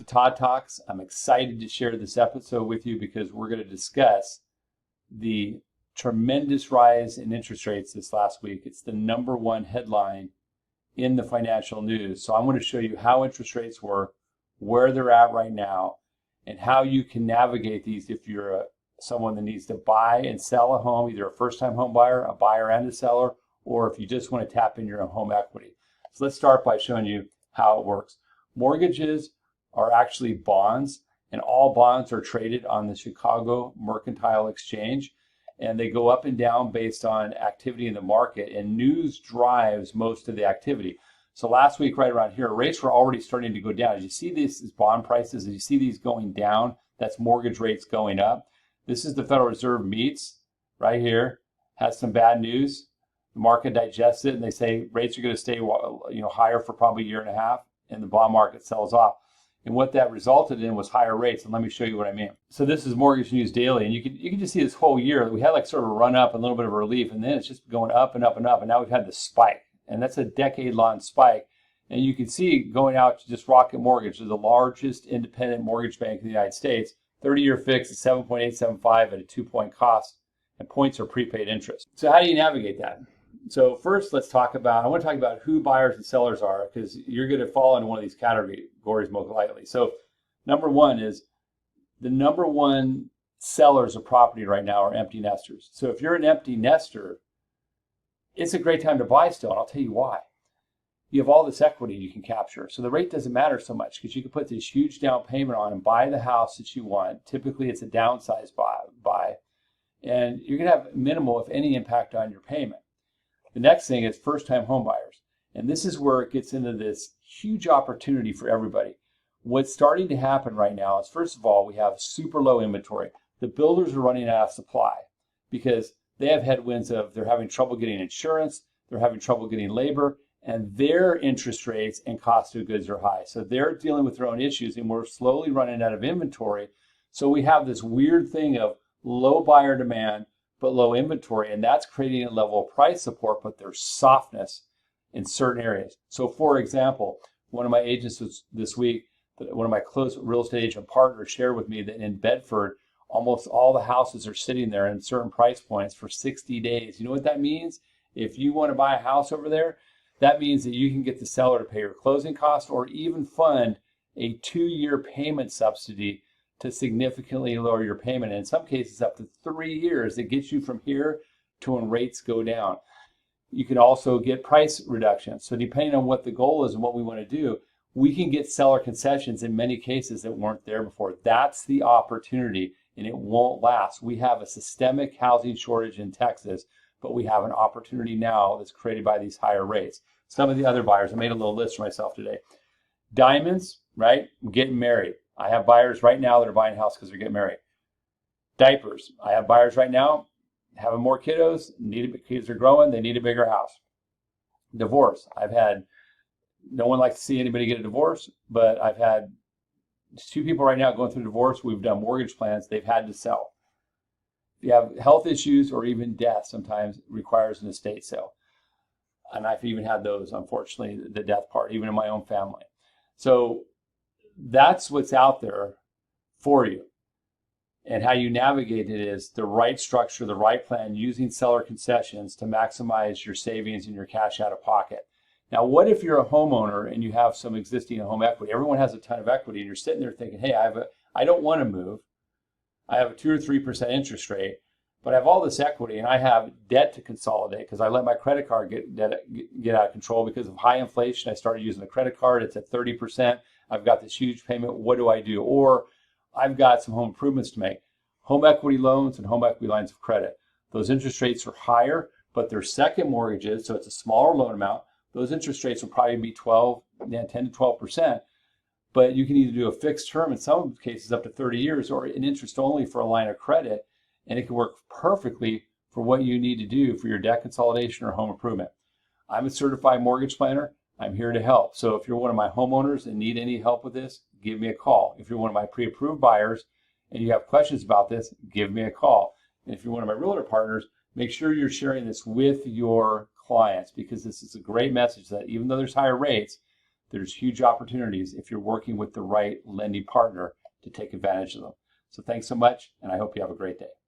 Todd Talks. I'm excited to share this episode with you because we're going to discuss the tremendous rise in interest rates this last week. It's the #1 headline in the financial news. So I'm going to show you how interest rates work, where they're at right now, and how you can navigate these if you're someone that needs to buy and sell a home, either a first-time home buyer, a buyer and a seller, or if you just want to tap in your own home equity. So let's start by showing you how it works. Mortgages are actually bonds, and all bonds are traded on the Chicago Mercantile Exchange, and they go up and down based on activity in the market, and news drives most of the activity. So last week, right around here, rates were already starting to go down. As you see these as bond prices, as you see these going down, that's mortgage rates going up. This is the Federal Reserve meets right here, has some bad news. The market digests it, and they say rates are going to stay higher for probably a year and a half, and the bond market sells off. And what that resulted in was higher rates. And let me show you what I mean. So this is Mortgage News Daily, and you can just see this whole year we had like sort of a run up, a little bit of a relief, and then it's just going up and up and up. And now we've had this spike, and that's a decade-long spike. And you can see going out to just Rocket Mortgage, the largest independent mortgage bank in the United States, 30-year fixed at 7.875 at a 2-point cost, and points are prepaid interest. So how do you navigate that? So first, I want to talk about who buyers and sellers are, because you're going to fall into one of these categories most likely. So #1 is the #1 sellers of property right now are empty nesters. So if you're an empty nester, it's a great time to buy still, and I'll tell you why. You have all this equity you can capture. So the rate doesn't matter so much because you can put this huge down payment on and buy the house that you want. Typically, it's a downsized buy, and you're going to have minimal, if any, impact on your payment. The next thing is first-time home buyers. And this is where it gets into this huge opportunity for everybody. What's starting to happen right now is, first of all, we have super low inventory. The builders are running out of supply because they have headwinds of they're having trouble getting insurance, they're having trouble getting labor, and their interest rates and cost of goods are high. So they're dealing with their own issues, and we're slowly running out of inventory. So we have this weird thing of low buyer demand, but low inventory, and that's creating a level of price support, but there's softness in certain areas. So for example, one of my agents this week, one of my close real estate agent partners shared with me that in Bedford, almost all the houses are sitting there in certain price points for 60 days. You know what that means? If you want to buy a house over there, that means that you can get the seller to pay your closing costs or even fund a 2-year payment subsidy to significantly lower your payment. And in some cases, up to 3 years. It gets you from here to when rates go down. You can also get price reductions. So depending on what the goal is and what we want to do, we can get seller concessions in many cases that weren't there before. That's the opportunity, and it won't last. We have a systemic housing shortage in Texas, but we have an opportunity now that's created by these higher rates. Some of the other buyers, I made a little list for myself today. Diamonds, right? I'm getting married. I have buyers right now that are buying a house because they're getting married. Diapers. I have buyers right now having more kiddos, kids are growing, they need a bigger house. Divorce. No one likes to see anybody get a divorce, but I've had 2 people right now going through divorce. We've done mortgage plans. They've had to sell. If you have health issues or even death, sometimes requires an estate sale. And I've even had those, unfortunately, the death part, even in my own family. So that's what's out there for you. And how you navigate it is the right structure, the right plan, using seller concessions to maximize your savings and your cash out of pocket. Now, what if you're a homeowner and you have some existing home equity? Everyone has a ton of equity, and you're sitting there thinking, hey, I don't want to move. I have a 2 or 3% interest rate, but I have all this equity, and I have debt to consolidate because I let my credit card get out of control because of high inflation. I started using a credit card. It's at 30%. I've got this huge payment. What do I do? Or I've got some home improvements to make. Home equity loans and home equity lines of credit. Those interest rates are higher, but they're second mortgages, so it's a smaller loan amount. Those interest rates will probably be 10 to 12%, but you can either do a fixed term, in some cases up to 30 years, or an interest only for a line of credit, and it can work perfectly for what you need to do for your debt consolidation or home improvement. I'm a certified mortgage planner. I'm here to help. So if you're one of my homeowners and need any help with this, give me a call. If you're one of my pre-approved buyers and you have questions about this, give me a call. And if you're one of my realtor partners, make sure you're sharing this with your clients, because this is a great message that even though there's higher rates, there's huge opportunities if you're working with the right lending partner to take advantage of them. So thanks so much, and I hope you have a great day.